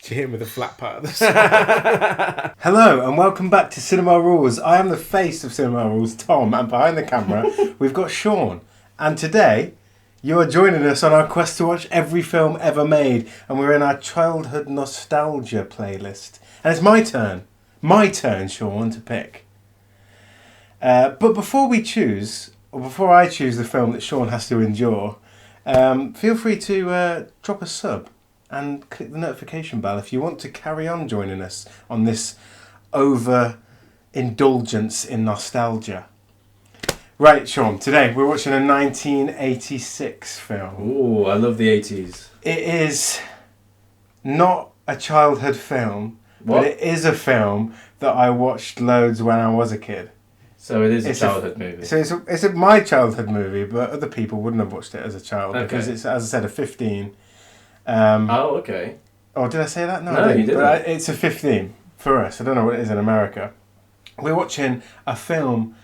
Did you hit him with a flat part of the song? Hello and welcome back to Cinema Rules. I am the face of Cinema Rules, Tom, and behind the camera we've got Shaun. And today you are joining us on our quest to watch every film ever made, and we're in our childhood nostalgia playlist. And it's my turn, Shaun, to pick. But before I choose the film that Shaun has to endure, feel free to drop a sub and click the notification bell if you want to carry on joining us on this overindulgence in nostalgia. Right, Shaun, today we're watching a 1986 film. Ooh, I love the 80s. It is not a childhood film, but it is a film that I watched loads when I was a kid. So it is a childhood movie. So it's my childhood movie, but other people wouldn't have watched it as a child because it's, as I said, a 15. Okay. Oh, did I say that? No, I didn't. You didn't. But it's a 15 for us. I don't know what it is in America. We're watching a film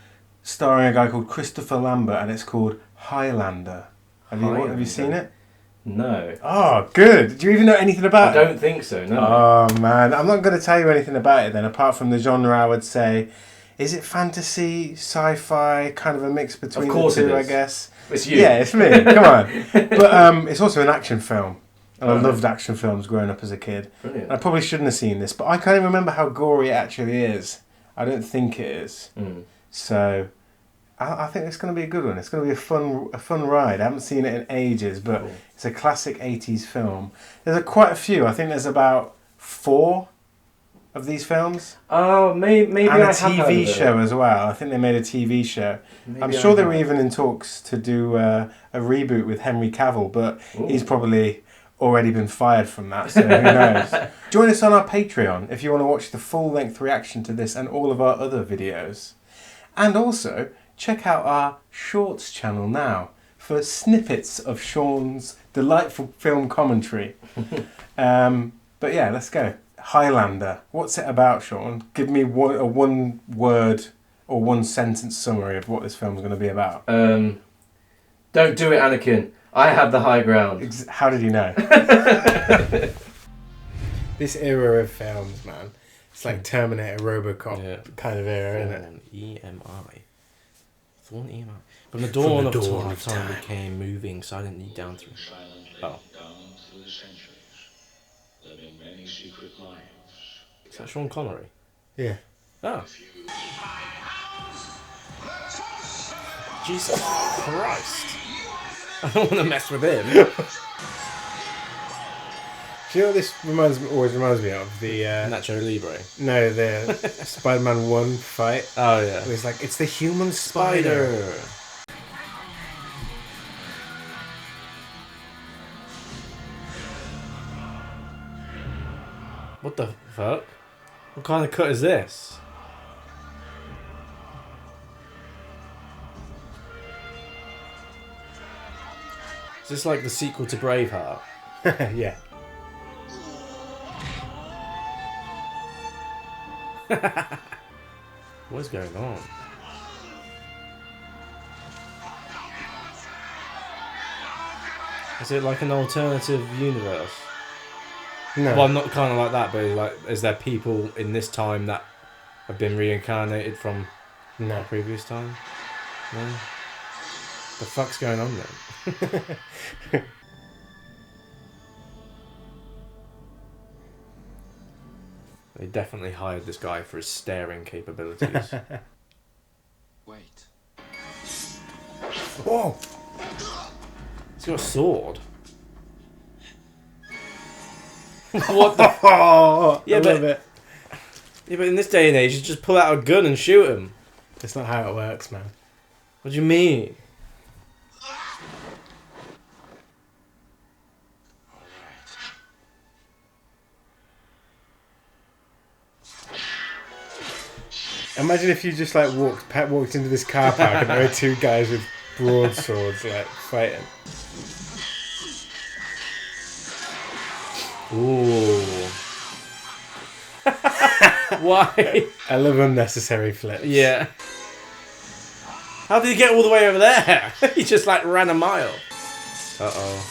starring a guy called Christopher Lambert, and it's called Highlander. Have you seen it? No. Oh, good. Do you even know anything about it? I don't think so, no. Oh, man. I'm not going to tell you anything about it then, apart from the genre, I would say. Is it fantasy, sci-fi, kind of a mix between the two, I guess? It's you. Yeah, it's me. Come on. But it's also an action film. And I loved action films growing up as a kid. Brilliant. I probably shouldn't have seen this, but I can't even remember how gory it actually is. I don't think it is. So I think it's going to be a good one. It's going to be a fun ride. I haven't seen it in ages, but It's a classic 80s film. There's quite a few. I think there's about 4 of these films. Oh, maybe and I a TV show as well. I think they made a TV show. I'm sure they were even in talks to do a reboot with Henry Cavill, but he's probably already been fired from that, so who knows. Join us on our Patreon if you want to watch the full-length reaction to this and all of our other videos. And also, check out our Shorts channel now for snippets of Shaun's delightful film commentary. But yeah, let's go. Highlander. What's it about, Shaun? Give me a one word or one sentence summary of what this film's going to be about. Don't do it, Anakin. I have the high ground. How did you know? This era of films, man. It's like Terminator, Robocop kind of era, isn't it? EMI. Thorn EMI. From the dawn of time became moving silently down through. Oh. Is that Sean Connery? Yeah. Oh. Jesus Christ. I don't want to mess with him. Do you know what this always reminds me of? The Nacho Libre. No, the Spider-Man 1 fight. Oh yeah. It was like, it's the human spider. What the fuck? What kind of cut is this? Is this like the sequel to Braveheart? Yeah. What's going on? Is it like an alternative universe? No. Well, not kind of like that, but like, is there people in this time that have been reincarnated from No. a previous time? No? The fuck's going on then? They definitely hired this guy for his staring capabilities. Wait. Whoa! He's got a sword. What the? Oh, Yeah, I but- love it. Yeah, but in this day and age, you just pull out a gun and shoot him. That's not how it works, man. What do you mean? Imagine if you just like walked into this car park and there were 2 guys with broadswords like fighting. Ooh. Why? I love unnecessary flips. Yeah. How did he get all the way over there? He just like ran a mile. Uh-oh.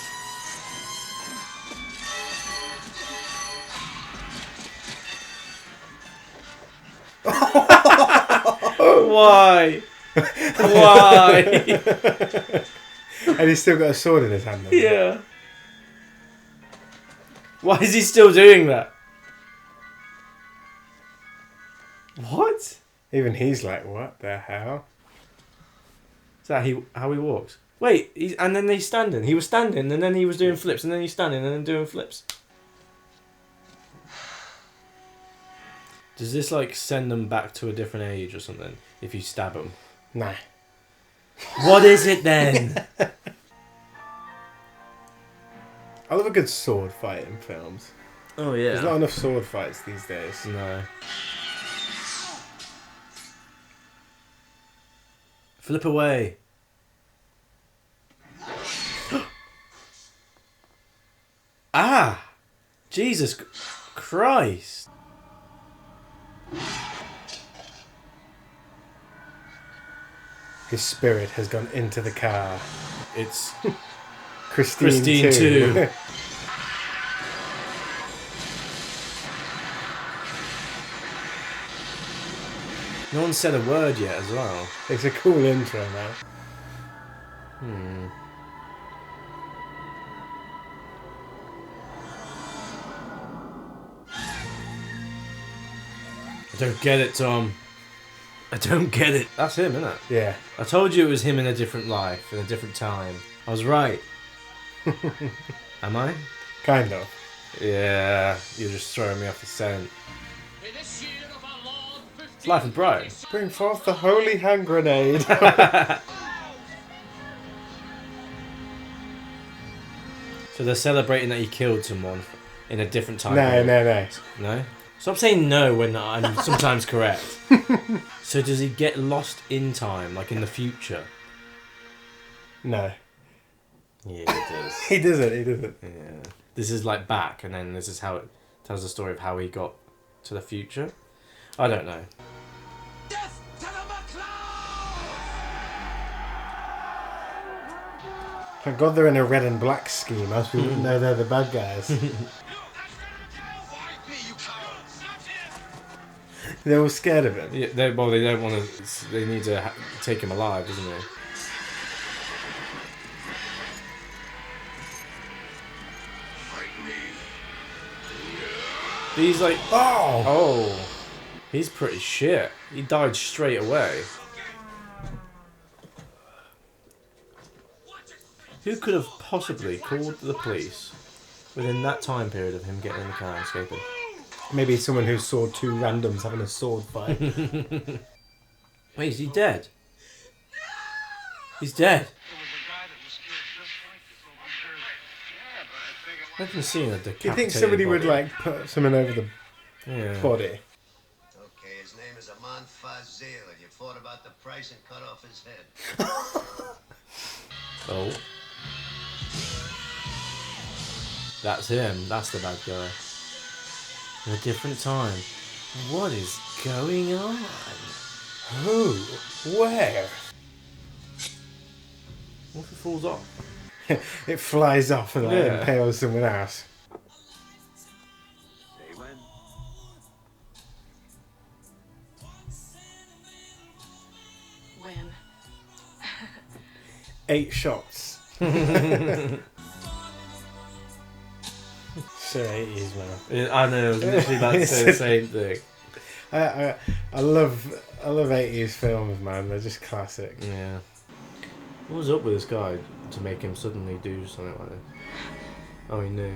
Why? Why? And he's still got a sword in his hand. Yeah. Why is he still doing that? What? Even he's like, what the hell? Is that how he walks? Wait, and then he's standing. He was standing, and then he was doing flips, and then he's standing, and then doing flips. Does this like send them back to a different age or something? If you stab them? Nah. What is it then? I love a good sword fight in films. Oh yeah. There's not enough sword fights these days. No. Flip away. Ah! Jesus Christ. His spirit has gone into the car. It's Christine too. 2. No one said a word yet as well. It's a cool intro, man. I don't get it, Tom. I don't get it. That's him, isn't it? Yeah. I told you it was him in a different life, in a different time. I was right. Am I? Kind of. Yeah, you're just throwing me off the scent. It's Life of Brian. Bring forth the holy hand grenade. So they're celebrating that he killed someone in a different time. No. No? Stop saying no when I'm sometimes correct. So does he get lost in time, like in the future? No. Yeah, he does. He doesn't. Yeah. This is like back, and then this is how it tells the story of how he got to the future. I don't know. Death to the Thank God they're in a red and black scheme, else we wouldn't know they're the bad guys. They're all scared of him. Yeah, they don't want to. They need to take him alive, doesn't they? He's like, oh, he's pretty shit. He died straight away. Who could have possibly called the police within that time period of him getting in the car and escaping? Maybe someone who saw two randoms having a sword fight. Wait, is he dead? He's dead. I haven't seen a decapitated Do you think somebody would body. like put someone over the body? Okay, his name is Amon Fazil, and you fought about the price and cut off his head. Oh. That's him. That's the bad guy. In a different time. What is going on? Who? Where? What if it falls off? It flies off and like, Yeah. impales someone else. Say when. When? 8 shots. So 80s, man. I know. I was literally about to say the same thing. I love 80s films, man. They're just classic. Yeah. What was up with this guy to make him suddenly do something like this? Oh, he knew.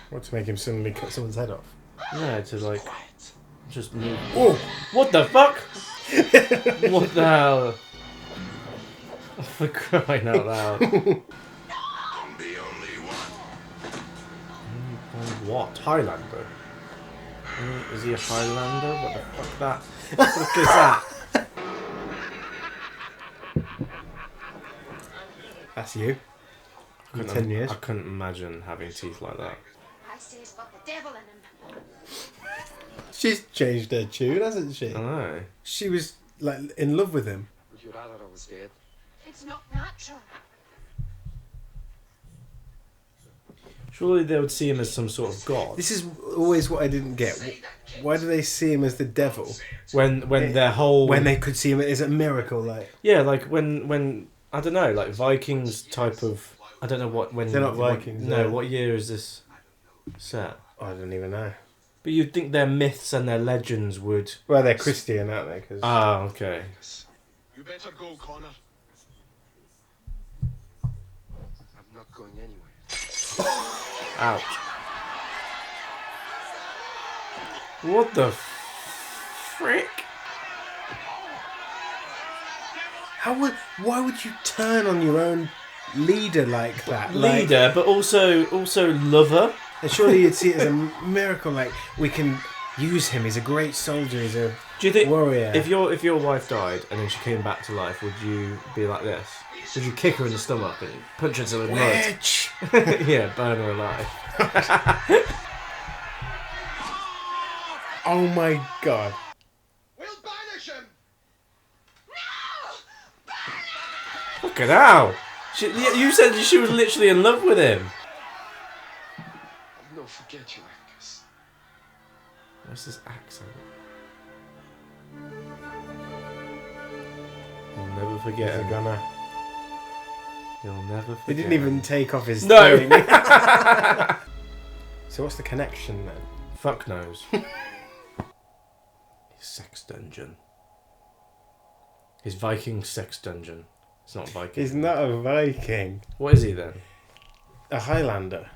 What, to make him suddenly cut someone's head off? Yeah, to like just move. Oh! What the fuck? What the hell? For crying out loud. I'm the only one. What? Highlander? Is he a Highlander? What the fuck that? What the fuck is that? That's you. In Couldn't 10 years. I couldn't imagine having teeth like that. I say it's got the devil in him. She's changed her tune, hasn't she? I know. She was like in love with him. Would you rather I was dead? It's not natural. Surely they would see him as some sort of god. This is always what I didn't get. Why do they see him as the devil? When their whole... When they could see him as a miracle, like... Yeah, like when I don't know, like Vikings type of... I don't know what... when They're not Vikings. No, what year is this set? I don't even know. But you'd think their myths and their legends would... Well, they're Christian, aren't they? Cause... Ah, okay. You better go, Connor. I'm not going anywhere. Ouch. What the frick? Why would you turn on your own leader like that? Leader, but also lover. And surely you'd see it as a miracle. Like, we can use him. He's a great soldier. He's a Do you think warrior. if your wife died and then she came back to life, would you be like this? Would you kick her in the stomach and punch her to the mud? Witch! Yeah, burn her alive. Oh my god! We'll banish him. Fucking hell! You said she was literally in love with him. I'll not forget you, Angus. What's this accent? You'll never forget him. You'll never forget. He didn't even take off his No. thing. So what's the connection then? Fuck knows. His sex dungeon. His Viking sex dungeon. It's not Viking. He's not a Viking. What is he then? A Highlander.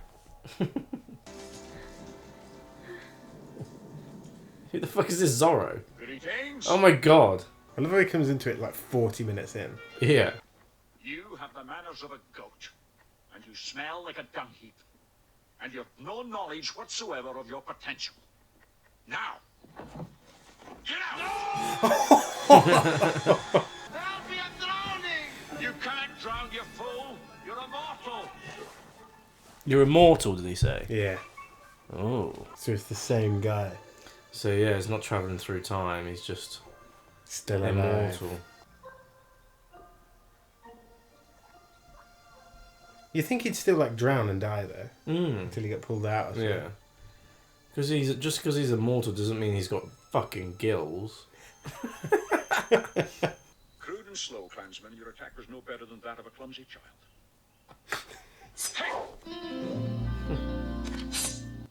Who the fuck is this Zorro? Greetings. Oh my god. I love how he comes into it like 40 minutes in. Yeah. You have the manners of a goat, and you smell like a dung heap, and you've no knowledge whatsoever of your potential. Now, get out! There'll be a drowning! You can't drown, you fool! You're immortal! You're immortal, did he say? Yeah. Oh. So it's the same guy. So yeah, he's not travelling through time, he's just Still alive. immortal. You think he'd still like drown and die though? Mm. Until he got pulled out or something. Yeah. Because he's immortal doesn't mean he's got fucking gills. Crude and slow, clansman, your attack was no better than that of a clumsy child.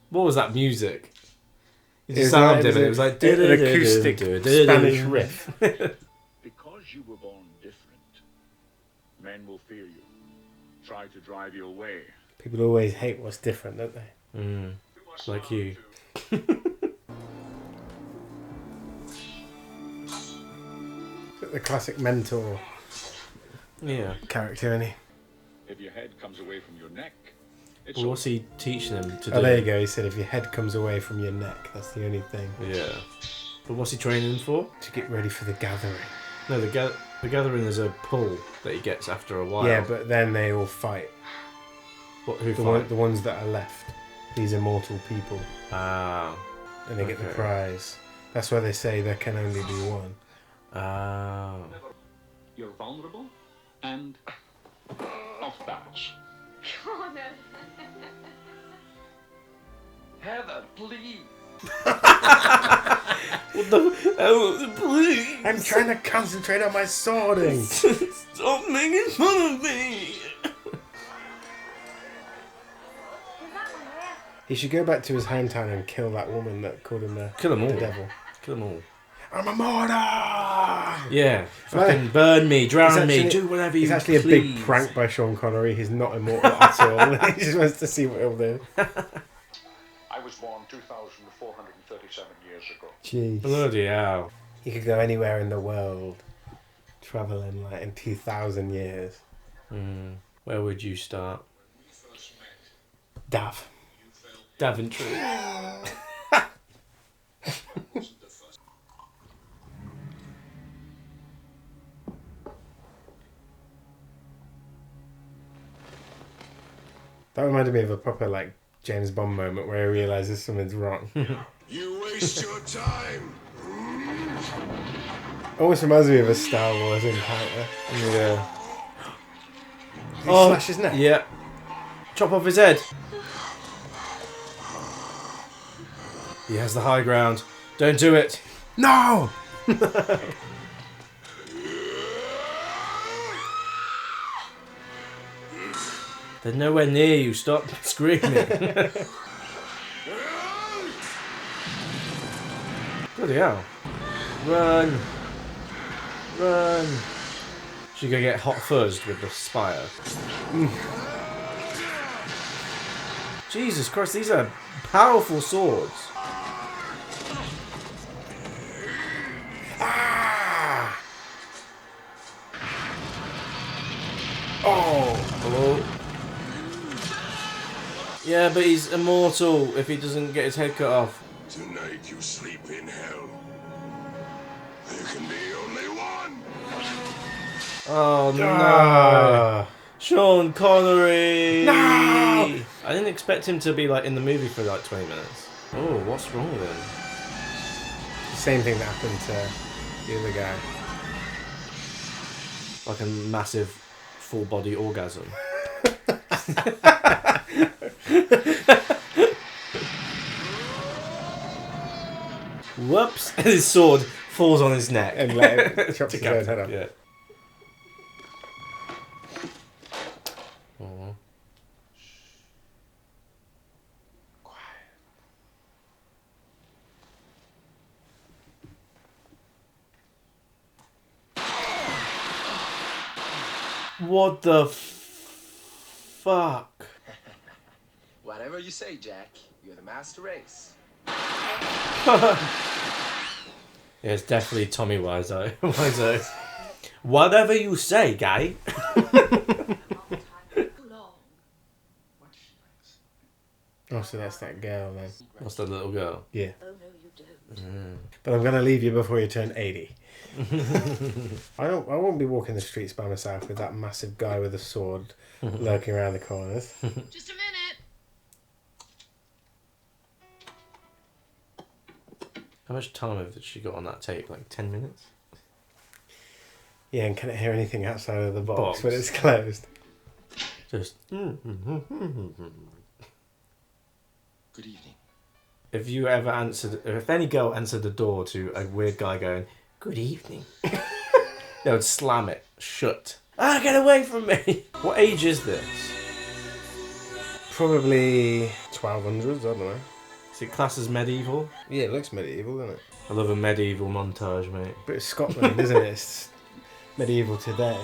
What was that music? You It was just sounded like- it. It was like an acoustic Spanish riff. Because you were born different, men will fear you, try to drive you away. People always hate what's different, don't they? Mm. Like you. The classic mentor Yeah. character, isn't he? If your head comes away from your neck, it's Well, what's he teaching them to do? Oh, there you go. He said if your head comes away from your neck, that's the only thing. Yeah. But what's he training them for? To get ready for the gathering. No, the gathering is a pull that he gets after a while. Yeah, but then they all fight. Who The ones that are left. These immortal people. Ah. And they get the Okay. prize. That's why they say there can only be one. Ah. You're vulnerable and off balance. Connor. Heather, please. What the? Oh, please. I'm trying to concentrate on my swording. Stop making fun of me. He should go back to his hometown and kill that woman that called him Kill them all. the devil. Kill them all. I'm immortal! Yeah. Fucking burn me, drown me, actually- do whatever you It's actually please. a big prank by Sean Connery. He's not immortal at all. He just wants to see what he'll do. I was born 2,437 years ago. Jeez. Bloody hell. He could go anywhere in the world, travelling like in 2,000 years. Where would you start? Dav. Daventry. That reminded me of a proper like James Bond moment where he realises something's wrong. You waste your time. Almost reminds me of a Star Wars encounter. Yeah. Did he slash his neck? Yeah. Chop off his head. He has the high ground. Don't do it. No! They're nowhere near you. Stop screaming. Bloody hell. Run. Run. She's gonna get hot fuzzed with the spire. Jesus Christ, these are powerful swords. Ah! Oh! Hello? Yeah, but he's immortal if he doesn't get his head cut off. Tonight you sleep in hell. There can be only one. Oh no! Ah. Sean Connery! No! I didn't expect him to be like in the movie for like 20 minutes. Oh, what's wrong with him? Same thing that happened to the other guy. Like a massive full body orgasm. Whoops! And his sword falls on his neck. And like, chops his head off. Yeah. Oh. What the fuck? Whatever you say, Jack. You're the master race. Yeah, it's definitely Tommy Wiseau. Wiseau. Whatever you say, guy. Oh, so that's that girl then. What's the little girl? Yeah. Oh, no, you don't. But I'm going to leave you before you turn 80. I won't be walking the streets by myself with that massive guy with a sword lurking around the corners. Just a minute. How much time have she got on that tape? Like 10 minutes? Yeah, and can it hear anything outside of the box Box. when it's closed? Just. Good evening. If you ever answered, if any girl answered the door to a weird guy going, "Good evening," they would slam it shut. Ah, get away from me! What age is this? Probably 1200s, I don't know. Is it classed as medieval? Yeah, it looks medieval, doesn't it? I love a medieval montage, mate. But it's Scotland, isn't it? It's medieval today.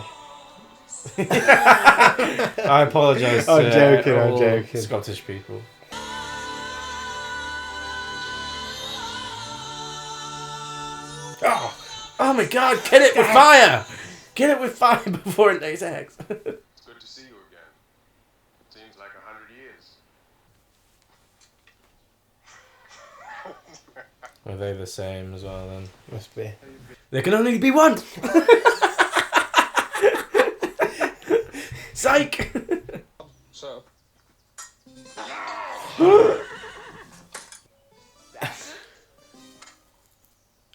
I apologise I'm to joking, I'm all joking. Scottish people. Oh my god, kill it with fire! Kill it with fire before it lays eggs. It's good to see you again. Seems like 100 years. Are they the same as well then? Must be. There can only be one! Psych! So,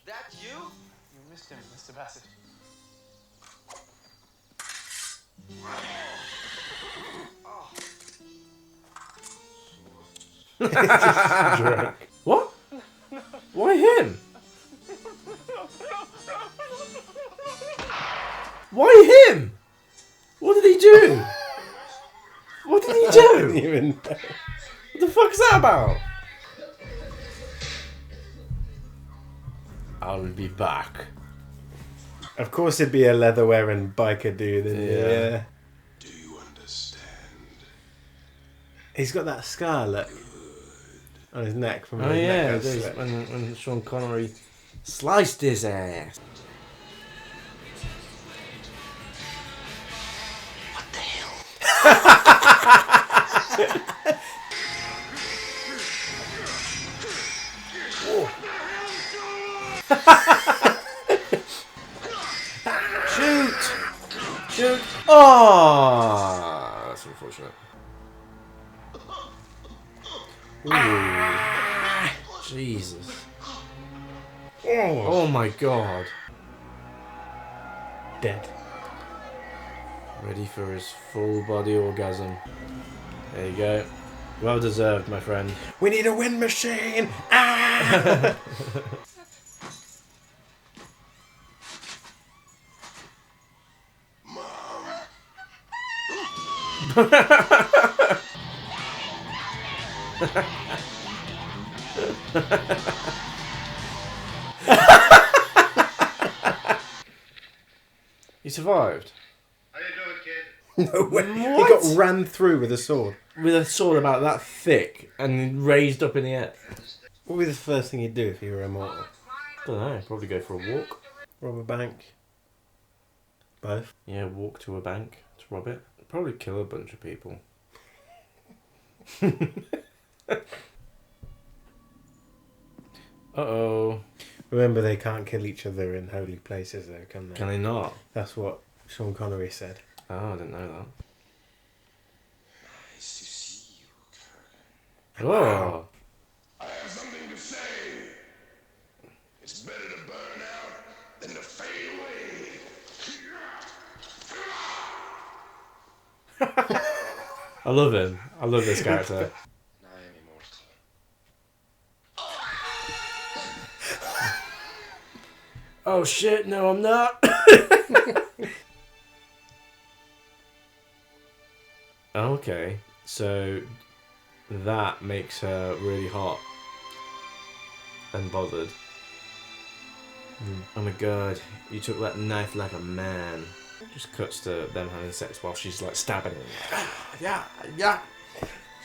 that you? You missed him, Mr. Bassett. What? Why him? Why him? What did he do? What did he I don't do? even know. What the fuck is that about? I'll be back. Of course it'd be a leather-wearing biker dude. Yeah. Do you understand? He's got that scar, look. On his neck from Oh his yeah, neck. it is, when Sean Connery sliced his ass. Shoot! Shoot! Oh, that's unfortunate. Ooh. Jesus. Oh my god. Dead. Ready for his full body orgasm. There you go. Well deserved, my friend. We need a wind machine! Ah! He survived. How you doing, kid? No way. What? He got ran through with a sword. With a sword about that thick and raised up in the air. What would be the first thing you'd do if you were immortal? Don't know, probably go for a walk. Rob a bank? Both? Yeah, walk to a bank to rob it. Probably kill a bunch of people. Uh-oh. Remember, they can't kill each other in holy places, though, can they? Can they not? That's what Sean Connery said. Oh, I didn't know that. Nice to see you, Kirk. Oh. I have something to say. It's better to burn out than to fade away. I love him. I love this character. I am immortal. Oh shit, no I'm not. Okay, so that makes her really hot and bothered. Oh my god, you took that knife like a man. Just cuts to them having sex while she's like stabbing him. Yeah, yeah.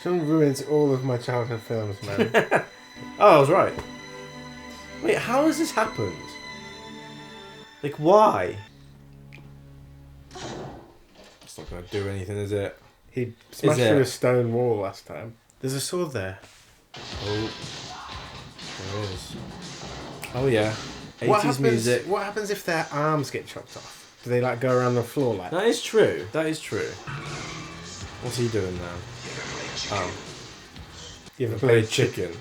Sean ruins all of my childhood films, man. Oh, I was right. Wait, how has this happened? Like, why? It's not gonna do anything, is it? He smashed Is it? through a stone wall last time. There's a sword there. Oh, there is. Oh yeah, 80s What happens, music. What happens if their arms get chopped off? Do they like go around the floor like that? That is true. That is true. What's he doing now? Oh, You ever played played chicken.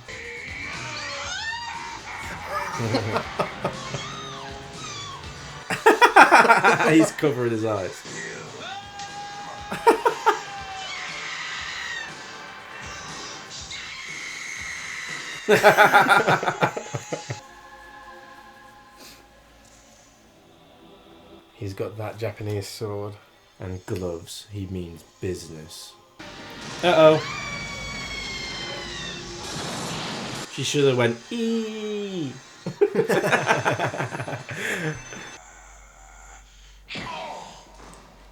He's covering his eyes. He's got that Japanese sword. And gloves. He means business. Uh-oh. She should have went, eee.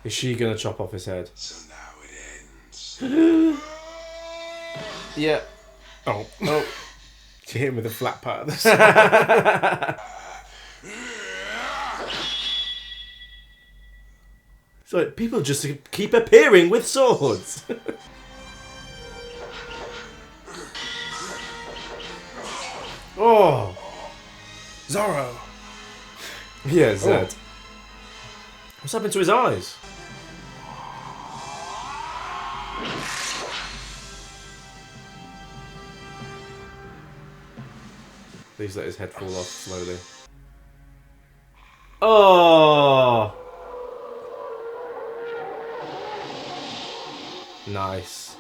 Is she going to chop off his head? So now it ends. Yeah. Oh. Oh. She hit him with a flat part of the sword. So people just keep appearing with swords. Oh. Zorro. Yeah, Zed. What's happened to his eyes? Please let his head fall off slowly. Oh! Nice.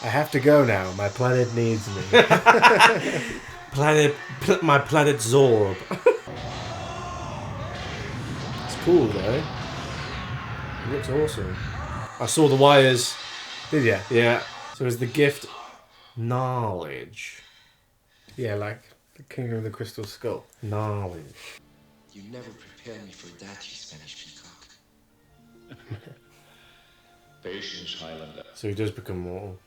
I have to go now. My planet needs me. My planet Zorb. It's cool though. It looks awesome. I saw the wires. Did ya? Yeah. So is the gift knowledge? Yeah, like the Kingdom of the Crystal Skull. Knowledge. You never prepared me for that, you Spanish peacock. Patience, Highlander. So he does become mortal.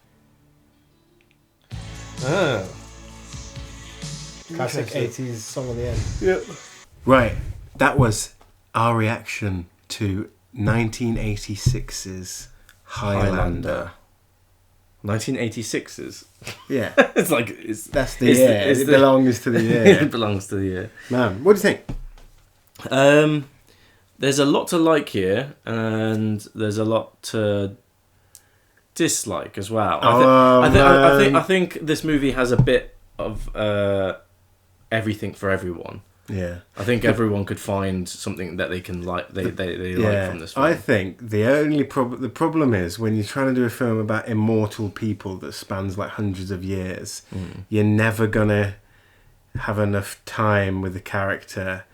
Oh. Classic Interesting. 80s song on the end. Yep. Right, that was our reaction to 1986's Highlander. 1986's. Yeah, It's like that's the year. It belongs to the year. It belongs to the year. Man, what do you think? There's a lot to like here, and there's a lot to dislike as well. I think this movie has a bit of everything for everyone. Yeah. I think everyone could find something that they can like. They like from this film. I think the only the problem is when you're trying to do a film about immortal people that spans like hundreds of years, you're never gonna have enough time with the character.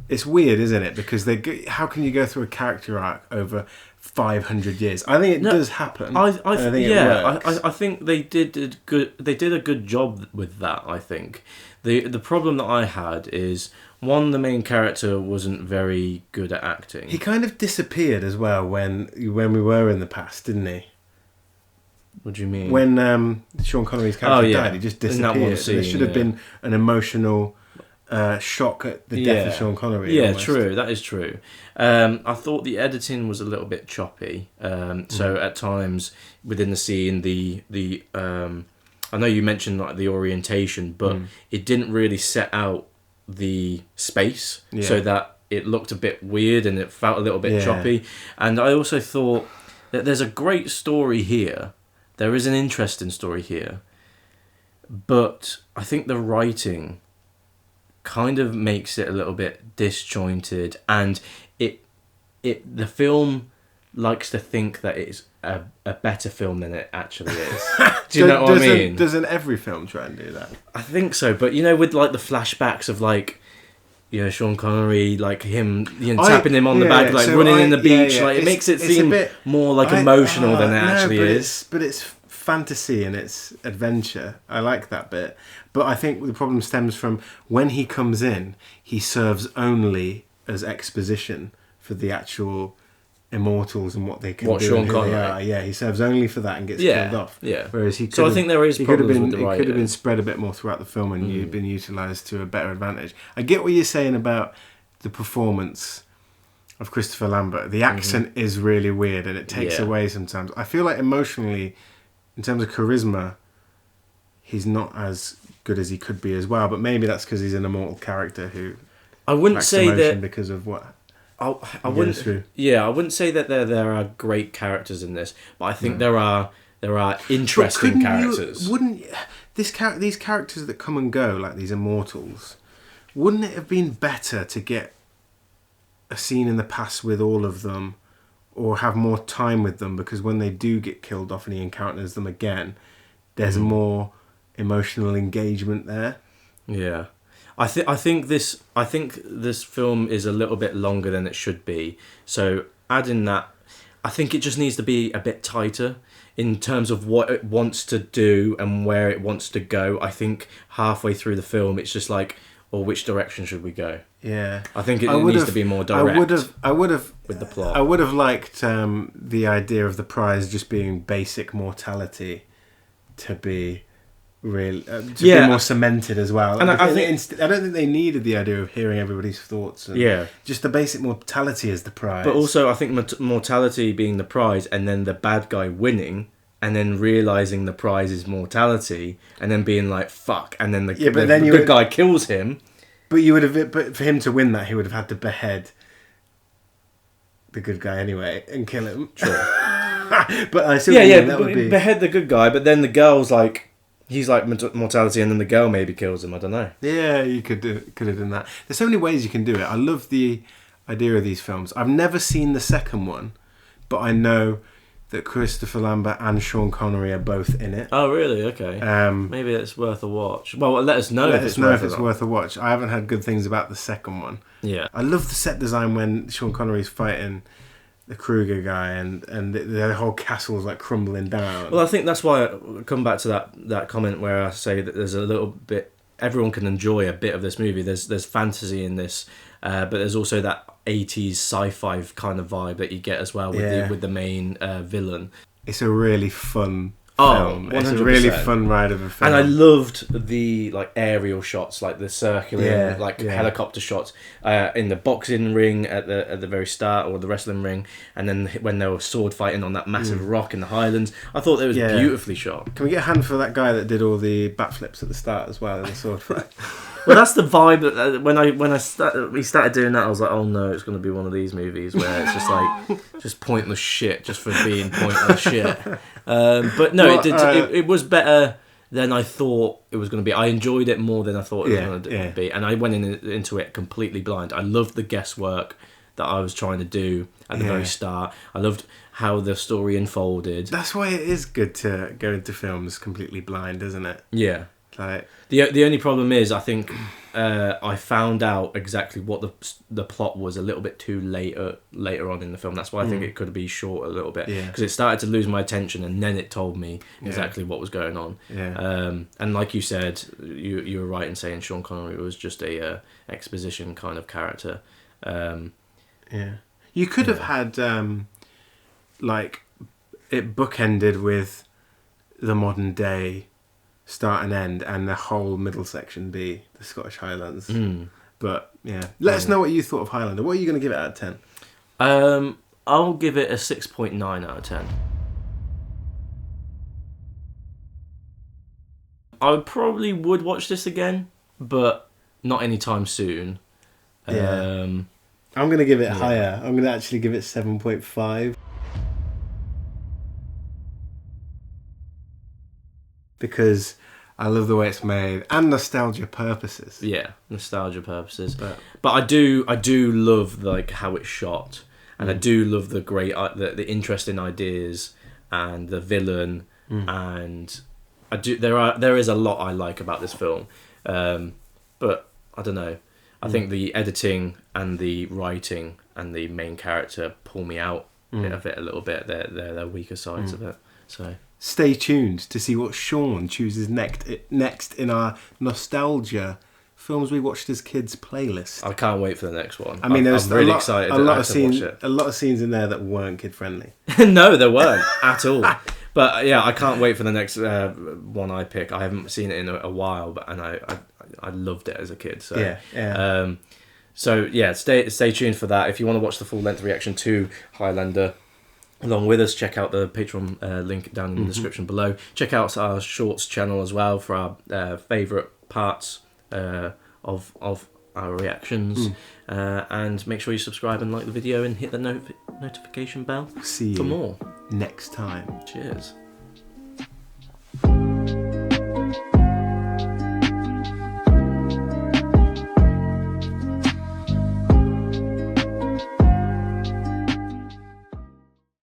It's weird, isn't it? Because how can you go through a character arc over 500 years? I think it does happen. I think it works. I think they did a good job with that. I think the problem that I had is, one, the main character wasn't very good at acting. He kind of disappeared as well when we were in the past, didn't he? What do you mean? When Sean Connery's character died, he just disappeared. In that one scene, there should have been an emotional shock at the death of Sean Connery. Yeah, almost. true. That is true. I thought the editing was a little bit choppy. So at times within the scene, the I know you mentioned like the orientation, but it didn't really set out the space, so that it looked a bit weird and it felt a little bit choppy. And I also thought that there's a great story here. There is an interesting story here, but I think the writing kind of makes it a little bit disjointed, and the film likes to think that it's a better film than it actually is. Do you know what I mean? Doesn't every film try and do that? I think so, but with like the flashbacks of like, Sean Connery, like him, tapping him on the back, like so running in the beach, like it makes it seem more like emotional than it actually is. But it's fantasy and it's adventure. I like that bit. But I think the problem stems from when he comes in, he serves only as exposition for the actual immortals and what they can do. Sean Connery. Yeah, he serves only for that and gets killed off. Yeah. Whereas he I think there is problems with the writing. It could have been spread a bit more throughout the film and you'd been utilised to a better advantage. I get what you're saying about the performance of Christopher Lambert. The accent is really weird and it takes away sometimes. I feel like emotionally, in terms of charisma, he's not as good as he could be as well. But maybe that's because he's an immortal character who I wouldn't say that because of what I wouldn't say that there are great characters in this, but I think there are interesting characters. These characters that come and go, like these immortals, wouldn't it have been better to get a scene in the past with all of them, or have more time with them? Because when they do get killed off and he encounters them again, there's more emotional engagement there. Yeah. I think this film is a little bit longer than it should be. So adding that, I think it just needs to be a bit tighter in terms of what it wants to do and where it wants to go. I think halfway through the film, it's just like, well, which direction should we go? Yeah, I think it needs to be more direct. I would have with the plot. I would have liked the idea of the prize just being basic mortality to be really be more cemented as well. And I don't think they needed the idea of hearing everybody's thoughts. And just the basic mortality is the prize. But also, I think mortality being the prize, and then the bad guy winning, and then realizing the prize is mortality, and then being like fuck, and then the good guy kills him. But but for him to win that, he would have had to behead the good guy anyway and kill him. True. But I still that would be behead the good guy, but then the girl's like. He's like mortality, and then the girl maybe kills him. I don't know. Yeah, you could have done that. There's so many ways you can do it. I love the idea of these films. I've never seen the second one, but I know that Christopher Lambert and Sean Connery are both in it. Oh, really? Okay. Maybe it's worth a watch. Well, let us know if it's worth a watch. I haven't had good things about the second one. Yeah. I love the set design when Sean Connery's fighting the Kruger guy and the whole castle's like crumbling down. Well, I think that's why I come back to that comment where I say that there's a little bit, everyone can enjoy a bit of this movie. There's fantasy in this, but there's also that 80s sci-fi kind of vibe that you get as well with the main villain. It's a really fun film. 100%. It's a really fun ride of a film. And I loved the like aerial shots, like the circular helicopter shots in the boxing ring at the very start, or the wrestling ring, and then when they were sword fighting on that massive rock in the Highlands. I thought it was beautifully shot. Can we get a hand for that guy that did all the backflips at the start as well in the sword fight? Well, that's the vibe. When we started doing that, I was like, oh no, it's going to be one of these movies where it's just like just pointless shit, just for being pointless shit. But no, it was better than I thought it was going to be. I enjoyed it more than I thought it was going to Yeah. be, and I went into it completely blind. I loved the guesswork that I was trying to do at the very start. I loved how the story unfolded. That's why it is good to go into films completely blind, isn't it? Yeah. Like The only problem is, I think I found out exactly what the plot was a little bit too later on in the film. That's why I think it could be short a little bit, because it started to lose my attention, and then it told me exactly what was going on. And like you said, you were right in saying Sean Connery was just a exposition kind of character. You could have had like it bookended with the modern day start and end, and the whole middle section be the Scottish Highlands. But let us know what you thought of Highlander. What are you going to give it out of 10? I'll give it a 6.9 out of 10. I probably would watch this again, but not anytime soon. I'm going to give it higher. I'm going to actually give it 7.5. Because I love the way it's made, and nostalgia purposes. Yeah, nostalgia purposes. But I do love like how it's shot, and I do love the great the interesting ideas and the villain, and there is a lot I like about this film. But I don't know. I think the editing and the writing and the main character pull me out of it a little bit. They're weaker sides of it. So. Stay tuned to see what Shaun chooses next in our nostalgia films we watched as kids playlist. I can't wait for the next one. I mean, there's I'm really excited to watch it. A lot of scenes in there that weren't kid friendly. No, there weren't at all. But yeah, I can't wait for the next one I pick. I haven't seen it in a while, and I loved it as a kid. So stay tuned for that. If you want to watch the full length reaction to Highlander along with us, check out the Patreon link down in the description below. Check out our shorts channel as well for our favourite parts of our reactions, and make sure you subscribe and like the video and hit the notification bell See you for more next time. Cheers.